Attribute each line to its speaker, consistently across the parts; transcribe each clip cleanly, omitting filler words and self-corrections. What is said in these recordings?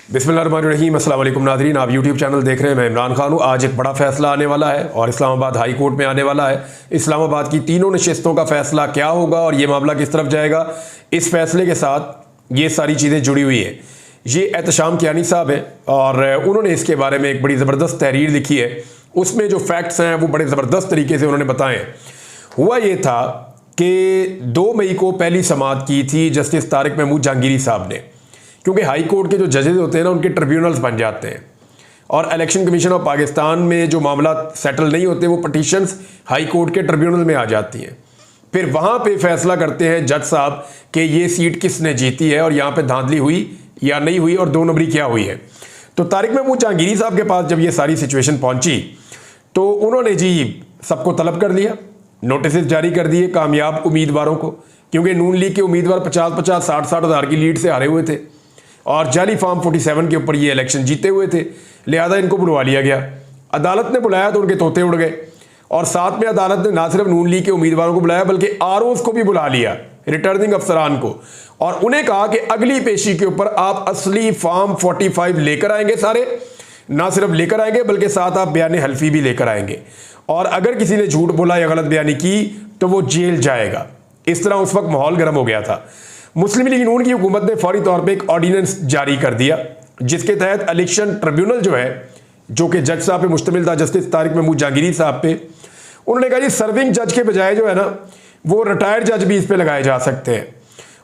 Speaker 1: बिस्मिल्लाहिर्रहमानिर्रहीम। अस्सलाम वालेकुम नाज़रीन, आप यूट्यूब चैनल देख रहे हैं। मैं इमरान खान हूँ। आज एक बड़ा फैसला आने वाला है और इस्लामाबाद हाई कोर्ट में आने वाला है। इस्लामाबाद की तीनों नशिस्तों का फैसला क्या होगा और ये मामला किस तरफ जाएगा, इस फैसले के साथ ये सारी चीज़ें जुड़ी हुई है। ये एहतशाम कियानी साहब है और उन्होंने इसके बारे में एक बड़ी ज़बरदस्त तहरीर लिखी है। उसमें जो फैक्ट्स हैं वो बड़े ज़बरदस्त तरीके से उन्होंने बताए। हुआ ये था कि 2 मई को पहली समाअत की थी जस्टिस तारिक महमूद जहांगीरी साहब ने, क्योंकि हाई कोर्ट के जो जजेस होते हैं ना, उनके ट्रिब्यूनल्स बन जाते हैं और इलेक्शन कमीशन ऑफ पाकिस्तान में जो मामला सेटल नहीं होते वो पटिशन्स हाई कोर्ट के ट्रिब्यूनल में आ जाती हैं। फिर वहाँ पे फैसला करते हैं जज साहब कि ये सीट किसने जीती है और यहाँ पे धांधली हुई या नहीं हुई और 2 नंबरी क्या हुई है। तो तारिक महमूद जहांगीरी साहब के पास जब ये सारी सिचुएशन पहुँची तो उन्होंने जी सबको तलब कर लिया, नोटिस जारी कर दिए कामयाब उम्मीदवारों को, क्योंकि नून लीग के उम्मीदवार 50-50, 60-60 हज़ार की लीड से हारे हुए थे और जाली फार्म 47 के ऊपर ये इलेक्शन जीते हुए थे। लिहाजा इनको बुलवा लिया गया। अदालत ने बुलाया तो उनके तोते उड़ गए और साथ में अदालत ने ना सिर्फ नून लीग के उम्मीदवारों को बुलाया बल्कि आरओज को भी बुला लिया, रिटर्निंग अफसरान को, और उन्हें कहा कि अगली पेशी के ऊपर आप असली फार्म 45 लेकर आएंगे सारे, ना सिर्फ लेकर आएंगे बल्कि साथ आप बयान हल्फी भी लेकर आएंगे और अगर किसी ने झूठ बोला या गलत बयानी की तो वो जेल जाएगा। इस तरह उस वक्त माहौल गर्म हो गया था। मुस्लिम लीग नून की हुकूमत ने फौरी तौर पे एक ऑर्डिनेंस जारी कर दिया जिसके तहत इलेक्शन ट्रिब्यूनल जो है, जो कि जज साहब पे मुश्तमिल था, जस्टिस तारिक महमूद जहांगीरी साहब पे, उन्होंने कहा जी सर्विंग जज के बजाय जो है ना वो रिटायर्ड जज भी इस पे लगाए जा सकते हैं।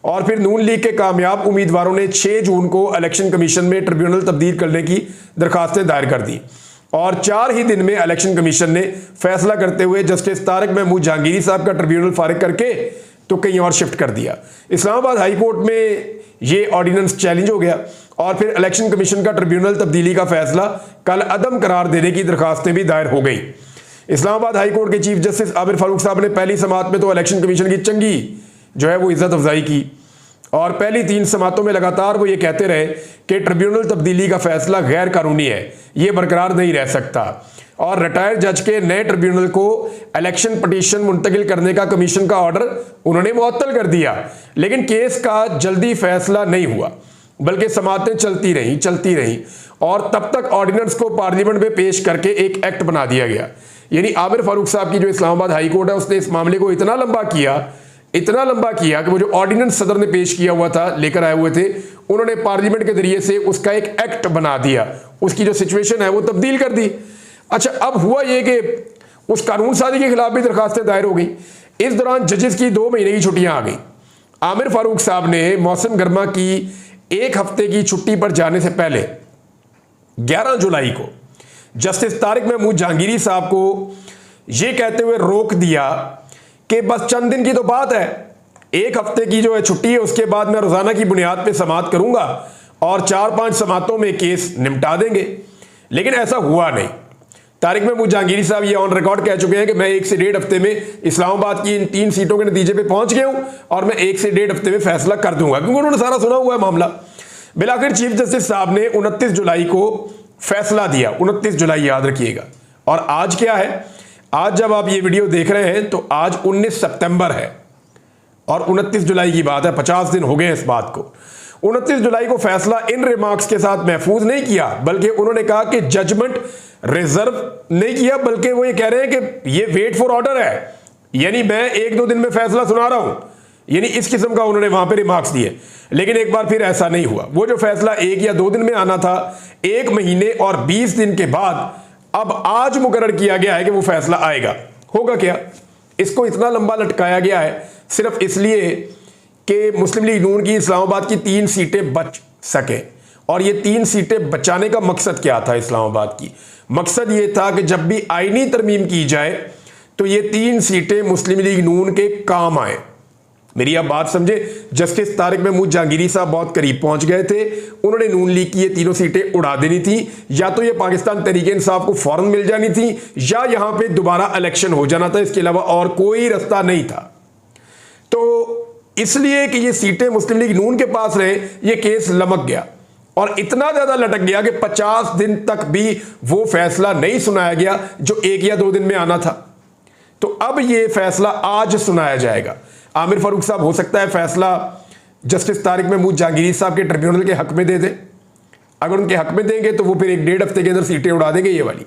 Speaker 1: और फिर नून लीग के कामयाब उम्मीदवारों ने 6 जून को इलेक्शन कमीशन में ट्रिब्यूनल तब्दील करने की दरखास्तें दायर कर दी और 4 ही दिन में इलेक्शन कमीशन ने फैसला करते हुए जस्टिस तारिक महमूद जहांगीरी साहब का ट्रिब्यूनल फारिग करके तो कहीं और शिफ्ट कर दिया। इस्लामाबाद हाई कोर्ट में ये ऑर्डिनेंस चैलेंज हो गया और फिर इलेक्शन कमीशन का ट्रिब्यूनल तब्दीली का फैसला कल अदम करार देने की दरखास्तें भी दायर हो गई। इस्लामाबाद हाई कोर्ट के चीफ जस्टिस आबिर फारूक साहब ने पहली समाअत में तो इलेक्शन कमीशन की चंगी जो है वो इज्जत अफजाई की और पहली 3 समाअतों में लगातार वो ये कहते रहे कि ट्रिब्यूनल तब्दीली का फैसला गैर कानूनी है, ये बरकरार नहीं रह सकता और रिटायर्ड जज के नए ट्रिब्यूनल को इलेक्शन पटिशन मुंतकिल करने का कमीशन का ऑर्डर उन्होंने मुअत्तल कर दिया। लेकिन केस का जल्दी फैसला नहीं हुआ बल्कि समाअतें चलती रहीं और तब तक ऑर्डिनेंस को पार्लियामेंट में पेश करके एक एक्ट बना दिया गया। यानी आबिर फारूक साहब की जो इस्लामाबाद हाई कोर्ट है उसने इस मामले को इतना लंबा किया कि वो जो ऑर्डिनेंस सदर ने पेश किया हुआ था, लेकर आए हुए थे, उन्होंने पार्लियामेंट के जरिए से उसका एक एक्ट बना दिया, उसकी जो सिचुएशन है वो तब्दील कर दी। अच्छा, अब हुआ ये कि उस कानून साजी के खिलाफ भी दरखास्तें दायर हो गई। इस दौरान जजेस की 2 महीने की छुट्टियां आ गई। आमिर फारूक साहब ने मौसम गर्मा की 1 हफ्ते की छुट्टी पर जाने से पहले 11 जुलाई को जस्टिस तारिक महमूद जहांगीरी साहब को यह कहते हुए रोक दिया कि बस चंद दिन की तो बात है, 1 हफ्ते की जो है छुट्टी है, उसके बाद मैं रोजाना की बुनियाद पे समाअत करूंगा और 4-5 समाअतों में केस निपटा देंगे। लेकिन ऐसा हुआ नहीं। तारिक महमूद जहांगीरी साहब ये ऑन रिकॉर्ड कह चुके हैं कि मैं 1 से 1.5 हफ्ते में इस्लामाबाद की इन 3 सीटों के नतीजे पे पहुंच गया हूं और मैं 1 से 1.5 हफ्ते में फैसला कर दूंगा, क्योंकि उन्होंने सारा सुना हुआ है मामला। बिलाखिर चीफ जस्टिस साहब ने 29 जुलाई को फैसला दिया। 29 जुलाई याद रखिएगा। और आज क्या है, आज जब आप ये वीडियो देख रहे हैं तो आज 19 सितंबर है और 29 जुलाई की बात है, 50 दिन हो गए इस बात को। 29 जुलाई को फैसला इन रिमार्क्स के साथ महफूज नहीं किया बल्कि उन्होंने कहा कि जजमेंट रिजर्व नहीं किया, बल्कि वो ये कह रहे हैं कि ये वेट फॉर ऑर्डर है, यानी मैं 1-2 दिन में फैसला सुना रहा हूं, यानी इस किस्म का उन्होंने वहां पे रिमार्क्स दिए। लेकिन एक बार फिर ऐसा नहीं हुआ। वो जो फैसला 1 या 2 दिन में आना था, 1 महीने और 20 दिन के बाद अब आज मुकर्रर किया गया है कि वो फैसला आएगा। होगा क्या, इसको इतना लंबा लटकाया गया है सिर्फ इसलिए कि मुस्लिम लीग नून की इस्लामाबाद की 3 सीटें बच सके। और ये 3 सीटें बचाने का मकसद क्या था इस्लामाबाद की? मकसद ये था कि जब भी आईनी तरमीम की जाए तो ये 3 सीटें मुस्लिम लीग नून के काम आए। मेरी आप बात समझे, जस्टिस तारिक महमूद जहांगीरी साहब बहुत करीब पहुंच गए थे। उन्होंने नून लीग की ये 3 सीटें उड़ा देनी थी, या तो ये पाकिस्तान तहरीक इंसाफ को फौरन मिल जानी थी या यहां पे दोबारा इलेक्शन हो जाना था। इसके अलावा और कोई रास्ता नहीं था। तो इसलिए कि ये सीटें मुस्लिम लीग नून के पास रहे, ये केस लमक गया और इतना ज्यादा लटक गया कि 50 दिन तक भी वो फैसला नहीं सुनाया गया जो 1 या 2 दिन में आना था। तो अब ये फैसला आज सुनाया जाएगा। आमिर फारूक साहब हो सकता है फैसला जस्टिस तारिक महमूद जहांगीरी साहब के ट्रिब्यूनल के हक में दे दे। अगर उनके हक में देंगे तो वो फिर 1-1.5 हफ्ते के अंदर सीटें उड़ा देंगे ये वाली।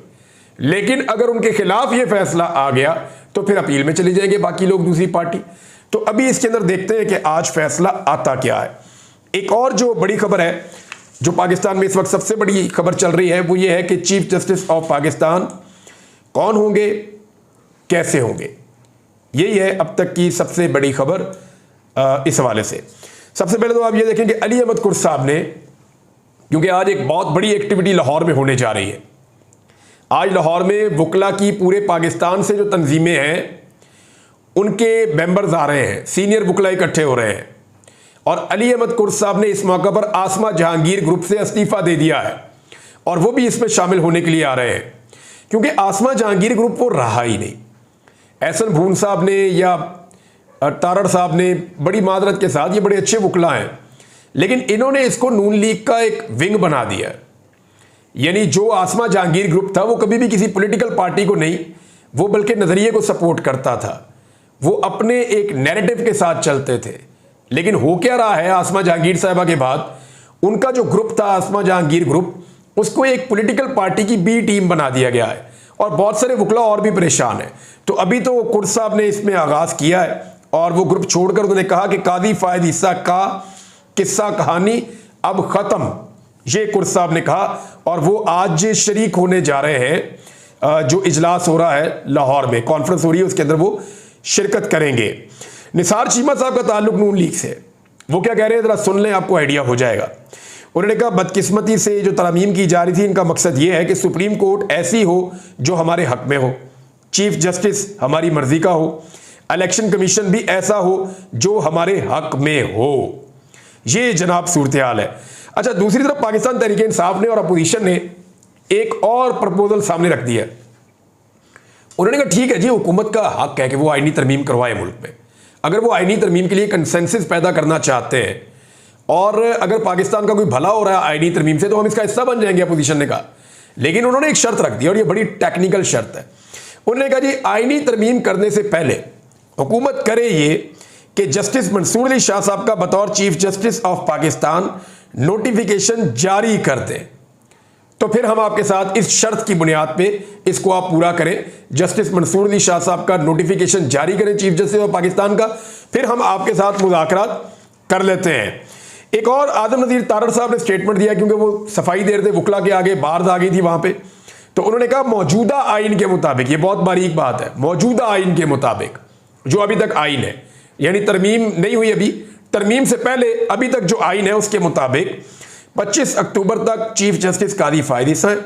Speaker 1: लेकिन अगर उनके खिलाफ ये फैसला आ गया तो फिर अपील में चले जाएंगे बाकी लोग, दूसरी पार्टी। तो अभी इसके अंदर देखते हैं कि आज फैसला आता क्या है। एक और जो बड़ी खबर है, जो पाकिस्तान में इस वक्त सबसे बड़ी खबर चल रही है, वो ये है कि चीफ जस्टिस ऑफ पाकिस्तान कौन होंगे, कैसे होंगे। यही है अब तक की सबसे बड़ी खबर इस हवाले से। सबसे पहले तो आप ये देखें कि अली अहमद कुर्द साहब ने, क्योंकि आज एक बहुत बड़ी एक्टिविटी लाहौर में होने जा रही है। आज लाहौर में वकला की पूरे पाकिस्तान से जो तंजीमें हैं उनके मेंबर्स आ रहे हैं, सीनियर वकला इकट्ठे हो रहे हैं। और अली अहमद कुर्द साहब ने इस मौका पर आसमा जहांगीर ग्रुप से इस्तीफा दे दिया है और वो भी इसमें शामिल होने के लिए आ रहे हैं, क्योंकि आसमा जहांगीर ग्रुप वो रहा ही नहीं। एहसन भून साहब ने या तारड़ साहब ने, बड़ी मादरत के साथ, ये बड़े अच्छे वकला हैं, लेकिन इन्होंने इसको नून लीग का एक विंग बना दिया। यानी जो आसमा जहांगीर ग्रुप था वो कभी भी किसी पॉलिटिकल पार्टी को नहीं, वो बल्कि नजरिए को सपोर्ट करता था, वो अपने एक नैरेटिव के साथ चलते थे। लेकिन हो क्या रहा है, आसमा जहांगीर साहिबा के बाद उनका जो ग्रुप था आसमा जहांगीर ग्रुप, उसको एक पॉलिटिकल पार्टी की बी टीम बना दिया गया है और बहुत सारे वकला और भी परेशान हैं। तो अभी तो कुर्द साहब ने इसमें आगाज किया है और वो ग्रुप छोड़कर उन्होंने कहा कि कादी फायद ईसा का किस्सा कहानी अब खत्म, ये कुर्द साहब ने कहा। और वो आज शरीक होने जा रहे हैं, जो इजलास हो रहा है लाहौर में, कॉन्फ्रेंस हो रही है, उसके अंदर वो शिरकत करेंगे। निसार चीमा साहब का ताल्लुक नून लीग से, वो क्या कह रहे हैं जरा सुन लें, आपको आइडिया हो जाएगा। उन्होंने कहा बदकिस्मती से जो तरमीम की जा रही थी, इनका मकसद ये है कि सुप्रीम कोर्ट ऐसी हो जो हमारे हक में हो, चीफ जस्टिस हमारी मर्जी का हो, इलेक्शन कमीशन भी ऐसा हो जो हमारे हक में हो। ये जनाब सूरत हाल है। अच्छा, दूसरी तरफ पाकिस्तान तहरीक इंसाफ ने और अपोजिशन ने एक और प्रपोजल सामने रख दिया। उन्होंने कहा ठीक है जी, हुकूमत का हक है कि वो आईनी तरमीम करवाए मुल्क में। अगर वो आईनी तरमीम के लिए कंसेंसस पैदा करना चाहते हैं और अगर पाकिस्तान का कोई भला हो रहा है आईनी तरमीम से, तो हम इसका हिस्सा बन जाएंगे, अपोजिशन ने कहा। लेकिन उन्होंने एक शर्त रख दी और ये बड़ी टेक्निकल शर्त है। उन्होंने कहा जी आईनी तरमीम करने से पहले हुकूमत करे ये कि जस्टिस मंसूर अली शाह साहब का बतौर chief justice of Pakistan notification जारी कर दें, तो फिर हम आपके साथ इस शर्त की बुनियाद पे इसको आप पूरा करें, जस्टिस मंसूर अली शाह साहब का नोटिफिकेशन जारी करें चीफ जस्टिस ऑफ पाकिस्तान का, फिर हम आपके साथ मुज़ाकरात कर लेते हैं। एक और आदम नज़ीर तारड़ साहब ने स्टेटमेंट दिया, क्योंकि वो सफाई दे रहे थे, वकला के आगे बार्स आ गई थी वहां पे। तो उन्होंने कहा मौजूदा आइन के मुताबिक, ये बहुत बारीक बात है, मौजूदा आइन के मुताबिक, जो अभी तक आइन है, यानी तरमीम नहीं हुई अभी, तरमीम से पहले अभी तक जो आइन है उसके मुताबिक 25 अक्टूबर तक चीफ जस्टिस कादी फायद ईसा हैं,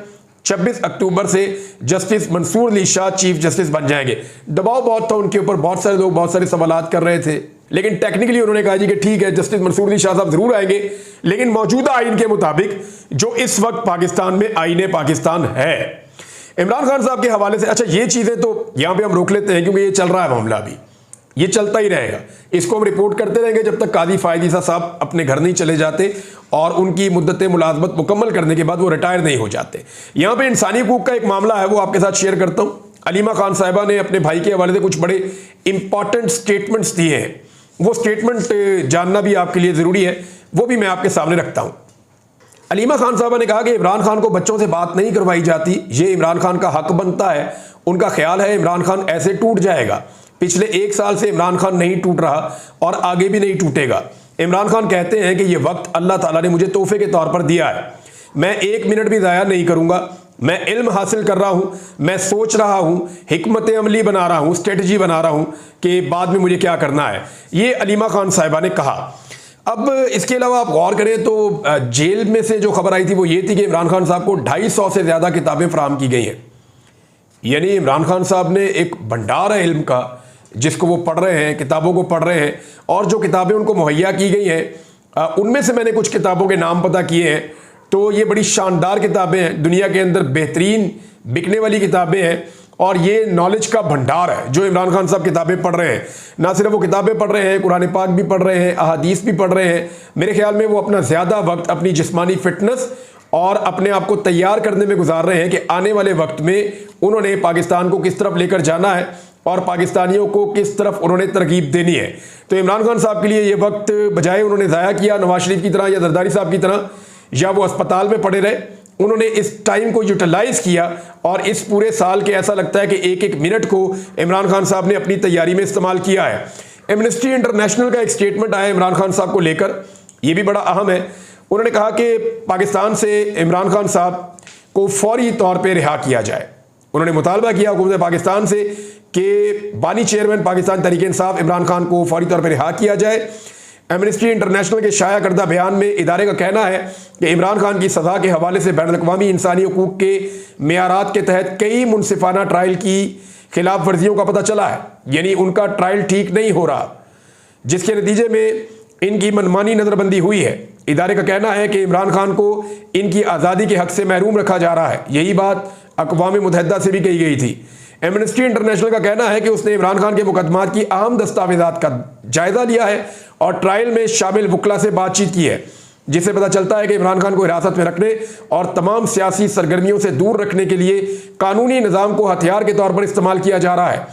Speaker 1: 26 अक्टूबर से justice Mansoor Ali Shah chief justice बन जाएंगे। दबाव बहुत था उनके ऊपर, बहुत सारे लोग बहुत सारे सवालात कर रहे थे, लेकिन टेक्निकली उन्होंने कहा जी कि ठीक है जस्टिस मंसूर अली शाह साहब जरूर आएंगे, लेकिन मौजूदा आइन के मुताबिक जो इस वक्त पाकिस्तान में आईने पाकिस्तान है। इमरान खान साहब के हवाले से, अच्छा ये चीजें तो यहां पे हम रोक लेते हैं क्योंकि ये चल रहा है मामला, अभी ये चलता ही रहेगा, इसको हम रिपोर्ट करते रहेंगे जब तक कादी फायद ईसा साहब अपने घर नहीं चले जाते और उनकी मुद्दत मुलाजमत मुकम्मल करने के बाद वो रिटायर नहीं हो जाते। यहाँ पे इंसानी हकूक का एक मामला है, वो आपके साथ शेयर करता हूँ। अलीमा खान साहिबा ने अपने भाई के हवाले से कुछ बड़े इंपॉर्टेंट स्टेटमेंट्स दिए हैं, वो स्टेटमेंट जानना भी आपके लिए ज़रूरी है, वो भी मैं आपके सामने रखता हूँ। अलीमा खान साहबा ने कहा कि इमरान खान को बच्चों से बात नहीं करवाई जाती, ये इमरान खान का हक बनता है। उनका ख्याल है इमरान खान ऐसे टूट जाएगा। पिछले 1 साल से इमरान खान नहीं टूट रहा और आगे भी नहीं टूटेगा। इमरान खान कहते हैं कि ये वक्त अल्लाह ताला ने मुझे तोहफे के तौर पर दिया है, मैं 1 मिनट भी ज़ाया नहीं करूँगा, मैं इल्म हासिल कर रहा हूँ, मैं सोच रहा हूँ, हिकमत अमली बना रहा हूँ, स्ट्रेटजी बना रहा हूँ कि बाद में मुझे क्या करना है। ये अलीमा खान साहिबा ने कहा। अब इसके अलावा आप गौर करें तो जेल में से जो खबर आई थी वो ये थी कि इमरान खान साहब को 250 से ज़्यादा किताबें फराहम की गई हैं। यानी इमरान खान साहब ने एक भंडार है इल्म का जिसको वो पढ़ रहे हैं, किताबों को पढ़ रहे हैं, और जो किताबें उनको मुहैया की गई हैं उनमें से मैंने कुछ किताबों के नाम पता किए हैं। तो ये बड़ी शानदार किताबें हैं, दुनिया के अंदर बेहतरीन बिकने वाली किताबें हैं और ये नॉलेज का भंडार है जो इमरान खान साहब किताबें पढ़ रहे हैं। ना सिर्फ वो किताबें पढ़ रहे हैं, कुरान पाक भी पढ़ रहे हैं, अहादीस भी पढ़ रहे हैं। मेरे ख्याल में वो अपना ज़्यादा वक्त अपनी जिस्मानी फिटनेस और अपने आप को तैयार करने में गुजार रहे हैं कि आने वाले वक्त में उन्होंने पाकिस्तान को किस तरफ लेकर जाना है और पाकिस्तानियों को किस तरफ उन्होंने तरकीब देनी है। तो इमरान खान साहब के लिए ये वक्त बजाय उन्होंने ज़ाया किया नवाज शरीफ की तरह या जरदारी साहब की तरह, या वो अस्पताल में पड़े रहे, उन्होंने इस टाइम को यूटिलाइज किया और इस पूरे साल के ऐसा लगता है कि एक एक मिनट को इमरान खान साहब ने अपनी तैयारी में इस्तेमाल किया है। एमनेस्टी इंटरनेशनल का एक स्टेटमेंट आया इमरान खान साहब को लेकर, यह भी बड़ा अहम है। उन्होंने कहा कि पाकिस्तान से इमरान खान साहब को फौरी तौर पर रिहा किया जाए। उन्होंने मुतालबा किया हुकूमत पाकिस्तान से कि बानी चेयरमैन पाकिस्तान तहरीक इंसाफ इमरान खान को फौरी तौर पर रिहा किया जाए। एमनेस्टी इंटरनेशनल के शाया करदा बयान में इदारे का कहना है कि इमरान खान की सज़ा के हवाले से बैनुल-अक़वामी इंसानी हकूक़ के मेयारात के तहत कई मुनसिफाना ट्रायल की खिलाफ वर्जियों का पता चला है, यानी उनका ट्रायल ठीक नहीं हो रहा, जिसके नतीजे में इनकी मनमानी नज़रबंदी हुई है। इदारे का कहना है कि इमरान खान को इनकी आज़ादी के हक से महरूम रखा जा रहा है। यही बात अक़वाम मुत्तहिदा से भी कही गई थी। एमनेस्टी इंटरनेशनल का कहना है कि उसने इमरान खान के मुकदमात की अहम दस्तावेज़ात का जायजा लिया है और ट्रायल में शामिल वकला से बातचीत की है, जिससे पता चलता है कि इमरान खान को हिरासत में रखने और तमाम सियासी सरगर्मियों से दूर रखने के लिए कानूनी निज़ाम को हथियार के तौर पर इस्तेमाल किया जा रहा है।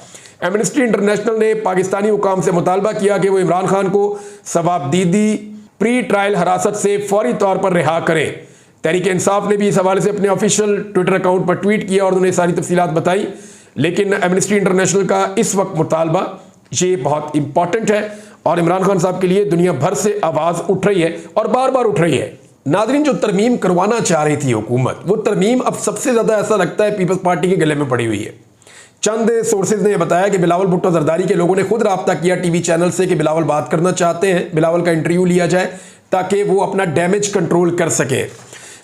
Speaker 1: एमनेस्टी इंटरनेशनल ने पाकिस्तानी हुकाम से मुतालबा किया कि वो इमरान खान को सवाबदीदी प्री ट्रायल हिरासत से फौरी तौर पर रिहा करें। तहरीक इंसाफ ने भी इस हवाले से अपने ऑफिशियल ट्विटर अकाउंट पर ट्वीट किया और उन्होंने सारी तफसीलात बताई, लेकिन एमनेस्टी इंटरनेशनल का इस वक्त मुतालबा ये बहुत इंपॉर्टेंट है और इमरान खान साहब के लिए दुनिया भर से आवाज़ उठ रही है और बार बार उठ रही है। नादरीन, जो तरमीम करवाना चाह रही थी हुकूमत, वो तरमीम अब सबसे ज़्यादा ऐसा लगता है पीपल्स पार्टी के गले में पड़ी हुई है। चंद सोर्सेज ने यह बताया कि बिलावल भुट्टो जरदारी के लोगों ने खुद रब्ता किया टीवी चैनल से कि बिलावल बात करना चाहते हैं, बिलावल का इंटरव्यू लिया जाए ताकि वो अपना डैमेज कंट्रोल कर सके।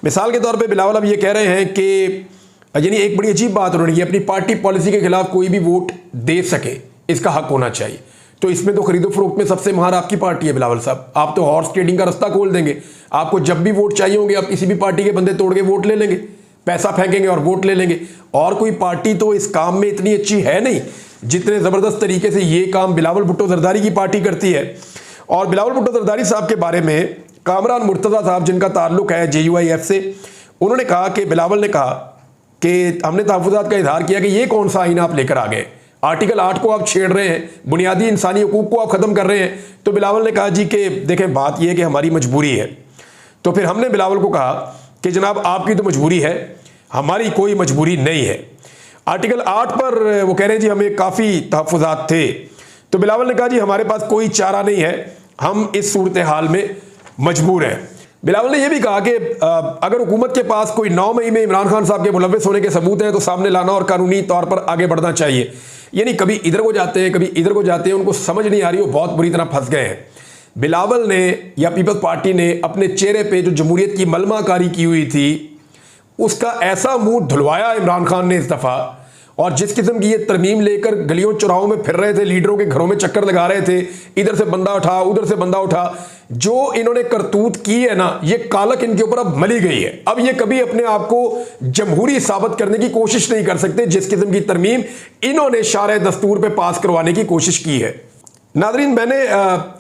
Speaker 1: मिसाल के तौर पर बिलावल अब ये कह रहे हैं कि यानी एक बड़ी अजीब बात उन्होंने की, अपनी पार्टी पॉलिसी के खिलाफ कोई भी वोट दे सके, इसका हक होना चाहिए। तो इसमें तो खरीदो फरोख्त में सबसे महार आपकी पार्टी है बिलावल साहब। आप तो हॉर्स ट्रेडिंग का रास्ता खोल देंगे। आपको जब भी वोट चाहिए होंगे आप किसी भी पार्टी के बंदे तोड़ के वोट ले लेंगे, पैसा फेंकेंगे और वोट ले लेंगे। और कोई पार्टी तो इस काम में इतनी अच्छी है नहीं जितने ज़बरदस्त तरीके से ये काम बिलावल भुट्टो जरदारी की पार्टी करती है। और बिलावल भुट्टो जरदारी साहब के बारे में कामरान मुर्तज़ा साहब, जिनका ताल्लुक है JUIF से, उन्होंने कहा कि बिलावल ने कहा कि हमने तहफ़्फ़ुज़ात का इजहार किया कि ये कौन सा आइन आप लेकर आ गए, आर्टिकल 8 को आप छेड़ रहे हैं, बुनियादी इंसानी हकूक़ को आप ख़त्म कर रहे हैं। तो बिलावल ने कहा जी कि देखें बात यह है कि हमारी मजबूरी है। तो फिर हमने बिलावल को कहा कि जनाब आपकी तो मजबूरी है, हमारी कोई मजबूरी नहीं है। आर्टिकल 8 पर वो कह रहे हैं जी हमें काफ़ी तहफ़्फ़ुज़ात थे। तो बिलावल ने कहा जी हमारे पास कोई चारा नहीं है, हम इस सूरत हाल में मजबूर हैं। बिलावल ने यह भी कहा कि अगर हुकूमत के पास कोई 9 मई में इमरान खान साहब के मुलव्वस होने के सबूत हैं तो सामने लाना और कानूनी तौर पर आगे बढ़ना चाहिए। यानी कभी इधर को जाते हैं कभी इधर को जाते हैं, उनको समझ नहीं आ रही, वो बहुत बुरी तरह फंस गए हैं। बिलावल ने या पीपल्स पार्टी ने अपने चेहरे पे जो जमहूरियत की मलमाकारी की हुई थी उसका ऐसा मुंह धुलवाया इमरान खान ने इस दफ़ा। और जिस किस्म की ये तरमीम लेकर गलियों चौराहों में फिर रहे थे, लीडरों के घरों में चक्कर लगा रहे थे, इधर से बंदा उठा उधर से बंदा उठा, जो इन्होंने करतूत की है ना, ये कालक इनके ऊपर अब मली गई है। अब ये कभी अपने आप को जमहूरी साबित करने की कोशिश नहीं कर सकते जिस किस्म की तरमीम इन्होंने शारे दस्तूर पे पास करवाने की कोशिश की है। नादरीन, मैंने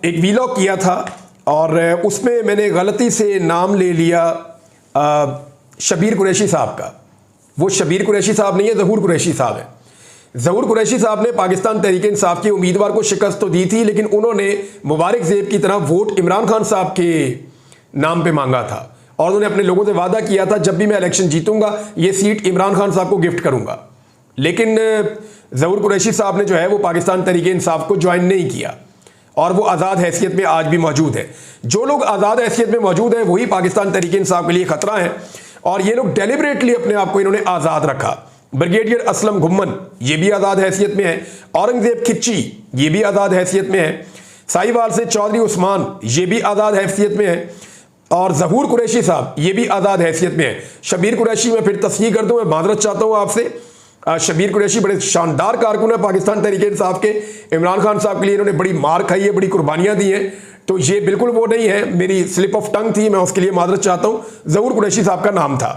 Speaker 1: एक वीलॉग किया था और उसमें मैंने गलती से नाम ले लिया शबीर कुरैशी साहब का। वो शबीर कुरैशी साहब नहीं है, ज़हूर कुरैशी साहब है। ज़हूर कुरैशी साहब ने पाकिस्तान तहरीक इंसाफ के उम्मीदवार को शिकस्त तो दी थी, लेकिन उन्होंने मुबारक ज़ेब की तरह वोट इमरान खान साहब के नाम पे मांगा था और उन्होंने अपने लोगों से वादा किया था जब भी मैं इलेक्शन जीतूंगा ये सीट इमरान खान साहब को गिफ्ट करूंगा। लेकिन ज़हूर कुरैशी साहब ने जो है वो पाकिस्तान तहरीक इंसाफ को ज्वाइन नहीं किया और वो आज़ाद हैसियत में आज भी मौजूद है। जो लोग आज़ाद हैसियत में मौजूद हैं वही पाकिस्तान तहरीक इंसाफ के लिए खतरा है और ये लोग डेलिबरेटली अपने आप को इन्होंने आज़ाद रखा। ब्रिगेडियर असलम घुम्मन ये भी आज़ाद हैसियत में है, औरंगजेब खिच्ची ये भी आज़ाद हैसियत में है, साहिवाल से चौधरी उस्मान ये भी आज़ाद हैसियत में है और ज़हूर कुरैशी साहब ये भी आज़ाद हैसियत में है। शबीर कुरैशी में फिर तस्दीक कर दूँ, मैं माजरत चाहता हूँ आपसे, शबीर कुरैशी बड़े शानदार कारकुन है पाकिस्तान तहरीक इंसाफ के। इमरान खान साहब के लिए इन्होंने बड़ी मार खाई है, बड़ी कुर्बानियाँ दी हैं, तो ये बिल्कुल वो नहीं है, मेरी स्लिप ऑफ टंग थी, मैं उसके लिए माजरत चाहता हूँ। ज़हूर कुरैशी साहब का नाम था।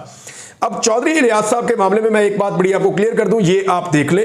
Speaker 1: अब चौधरी इलियास साहब के मामले में मैं एक बात बड़ी आपको क्लियर कर दूं, ये आप देख लें,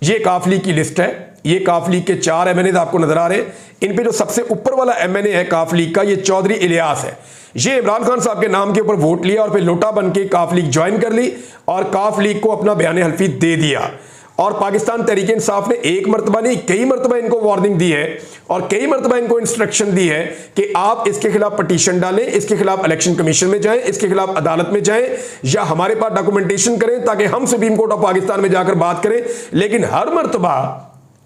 Speaker 1: ये काफ लीग की लिस्ट है, ये काफ लीग के 4 MNA आपको नजर आ रहे हैं। इन पे जो सबसे ऊपर वाला MNA है काफ लीग का, ये चौधरी इलियास है। ये इमरान खान साहब के नाम के ऊपर वोट लिया और फिर लोटा बन के काफ लीग ज्वाइन कर ली और काफ लीग को अपना बयान हल्फी दे दिया और पाकिस्तान तहरीक इंसाफ ने एक मरतबा नहीं कई मरतबा इनको वार्निंग दी है और कई मरतबा इनको इंस्ट्रक्शन दी है कि आप इसके खिलाफ पटिशन डालें, इसके खिलाफ इलेक्शन कमीशन में जाएं, इसके खिलाफ अदालत में जाएं या हमारे पास डॉक्यूमेंटेशन करें ताकि हम सुप्रीम कोर्ट ऑफ पाकिस्तान में जाकर बात करें। लेकिन हर मरतबा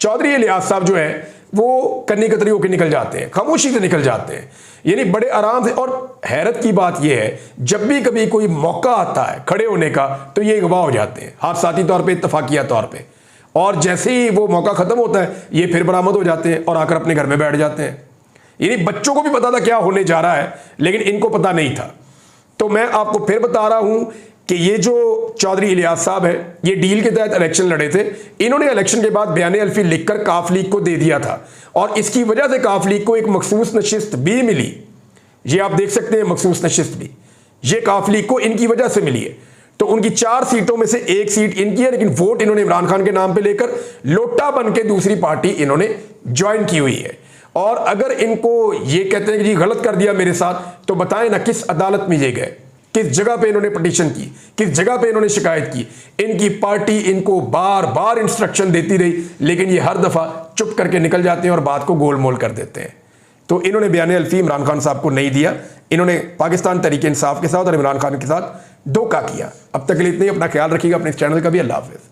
Speaker 1: चौधरी इलियास साहब जो है वो कन्नी कतरी होकर निकल जाते हैं, खामोशी से निकल जाते हैं, यानी बड़े आराम से। और हैरत की बात यह है जब भी कभी कोई मौका आता है खड़े होने का तो ये गवाह हो जाते हैं हादसाती तौर पे, इत्तफाकिया तौर पे, और जैसे ही वो मौका खत्म होता है ये फिर बरामद हो जाते हैं और आकर अपने घर में बैठ जाते हैं। यानी बच्चों को भी पता था क्या होने जा रहा है लेकिन इनको पता नहीं था। तो मैं आपको फिर बता रहा हूं कि ये जो चौधरी इलियास साहब है ये डील के तहत इलेक्शन लड़े थे। इन्होंने इलेक्शन के बाद बयान अल्फी लिखकर काफ लीग को दे दिया था और इसकी वजह से काफ लीग को एक मखसूस नशिस्त भी मिली। ये आप देख सकते हैं, मखसूस नशिस्त भी ये काफ लीग को इनकी वजह से मिली है। तो उनकी 4 सीटों में से 1 सीट इनकी है, लेकिन वोट इन्होंने इमरान खान के नाम पे लेकर लोटा बन के दूसरी पार्टी इन्होंने ज्वाइन की हुई है। और अगर इनको ये कहते हैं कि जी गलत कर दिया मेरे साथ, तो बताएं ना किस अदालत में ये गए, किस जगह पे इन्होंने पटिशन की, किस जगह पे इन्होंने शिकायत की। इनकी पार्टी इनको बार बार इंस्ट्रक्शन देती रही लेकिन ये हर दफा चुप करके निकल जाते हैं और बात को गोलमोल कर देते हैं। तो इन्होंने बयान अल्फी इमरान खान साहब को नहीं दिया, इन्होंने पाकिस्तान तहरीक इंसाफ के साथ और इमरान खान के साथ धोखा किया। अब तक के लिए इतना ही, अपना ख्याल रखिएगा, अपने इस चैनल का भी। अल्लाह हाफिज़।